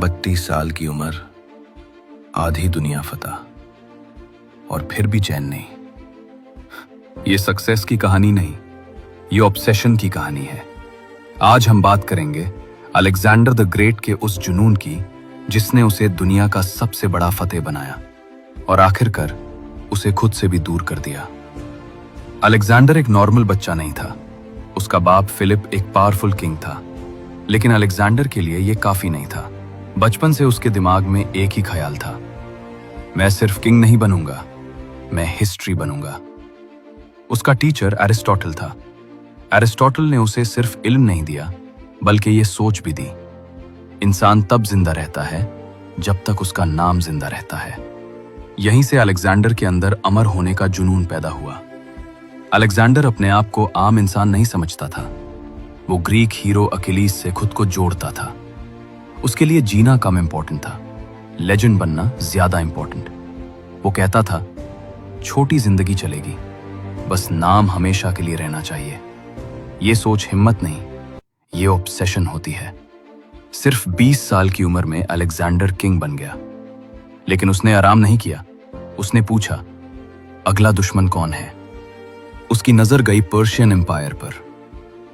32 साल की उम्र, आधी दुनिया फतह, और फिर भी चैन नहीं। ये सक्सेस की कहानी नहीं, ये ऑब्सेशन की कहानी है। आज हम बात करेंगे अलेक्जेंडर द ग्रेट के उस जुनून की जिसने उसे दुनिया का सबसे बड़ा फतेह बनाया और आखिरकार उसे खुद से भी दूर कर दिया। अलेक्जेंडर एक नॉर्मल बच्चा नहीं था। उसका बाप फिलिप एक पावरफुल किंग था, लेकिन अलेक्जेंडर के लिए यह काफी नहीं था। बचपन से उसके दिमाग में एक ही ख्याल था, मैं सिर्फ किंग नहीं बनूंगा, मैं हिस्ट्री बनूंगा। उसका टीचर एरिस्टोटल था। एरिस्टोटल ने उसे सिर्फ इल्म नहीं दिया, बल्कि ये सोच भी दी, इंसान तब जिंदा रहता है जब तक उसका नाम जिंदा रहता है। यहीं से अलेक्जेंडर के अंदर अमर होने का जुनून पैदा हुआ। अलेक्जेंडर अपने आप को आम इंसान नहीं समझता था। वो ग्रीक हीरो अकिलीस से खुद को जोड़ता था। उसके लिए जीना कम इंपॉर्टेंट था, लेजेंड बनना ज्यादा इंपॉर्टेंट। वो कहता था, छोटी जिंदगी चलेगी, बस नाम हमेशा के लिए रहना चाहिए। ये सोच हिम्मत नहीं, ये ऑब्सेशन होती है। सिर्फ 20 साल की उम्र में अलेक्जेंडर किंग बन गया, लेकिन उसने आराम नहीं किया। उसने पूछा, अगला दुश्मन कौन है? उसकी नजर गई पर्शियन एम्पायर पर,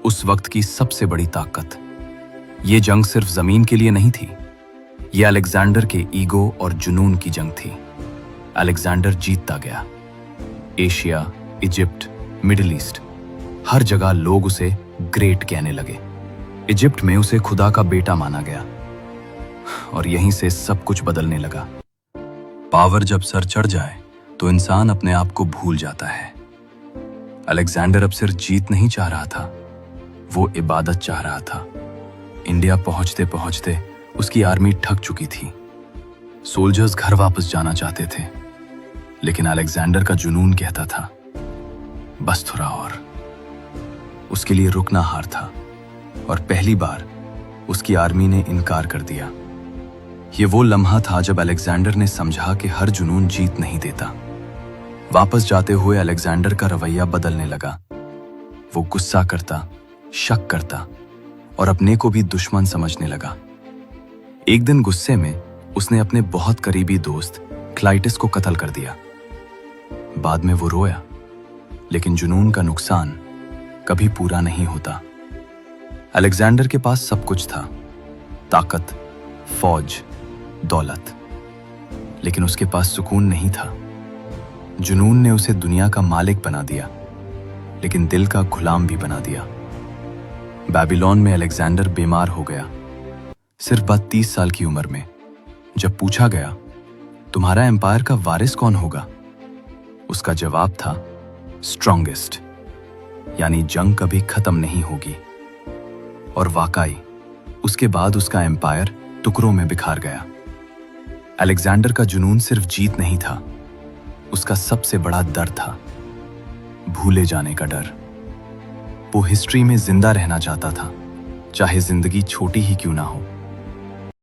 उस वक्त की सबसे बड़ी ताकत। ये जंग सिर्फ जमीन के लिए नहीं थी, ये अलेक्जेंडर के ईगो और जुनून की जंग थी। अलेक्जेंडर जीतता गया। एशिया, इजिप्ट, मिडिल ईस्ट, हर जगह लोग उसे ग्रेट कहने लगे। इजिप्ट में उसे खुदा का बेटा माना गया, और यहीं से सब कुछ बदलने लगा। पावर जब सर चढ़ जाए तो इंसान अपने आप को भूल जाता है। अलेक्जेंडर अब सिर्फ जीत नहीं चाह रहा था, वो इबादत चाह रहा था। इंडिया पहुंचते पहुंचते उसकी आर्मी थक चुकी थी। सोल्जर्स घर वापस जाना चाहते थे, लेकिन अलेक्जेंडर का जुनून कहता था, बस थोड़ा और। उसके लिए रुकना हार था, और पहली बार उसकी आर्मी ने इनकार कर दिया। ये वो लम्हा था जब अलेक्जेंडर ने समझा कि हर जुनून जीत नहीं देता। वापस जाते हुए अलेक्जेंडर का रवैया बदलने लगा। वो गुस्सा करता, शक करता, और अपने को भी दुश्मन समझने लगा। एक दिन गुस्से में उसने अपने बहुत करीबी दोस्त क्लाइटस को कत्ल कर दिया। बाद में वो रोया, लेकिन जुनून का नुकसान कभी पूरा नहीं होता। अलेक्जेंडर के पास सब कुछ था, ताकत, फौज, दौलत, लेकिन उसके पास सुकून नहीं था। जुनून ने उसे दुनिया का मालिक बना दिया, लेकिन दिल का गुलाम भी बना दिया। बेबीलोन में अलेक्जेंडर बीमार हो गया, सिर्फ 32 साल की उम्र में। जब पूछा गया, तुम्हारा एम्पायर का वारिस कौन होगा, उसका जवाब था, स्ट्रॉन्गेस्ट, यानी जंग कभी खत्म नहीं होगी। और वाकई उसके बाद उसका एम्पायर टुकड़ों में बिखर गया। अलेक्जेंडर का जुनून सिर्फ जीत नहीं था, उसका सबसे बड़ा डर था, भूले जाने का डर। वो हिस्ट्री में जिंदा रहना चाहता था, चाहे जिंदगी छोटी ही क्यों ना हो।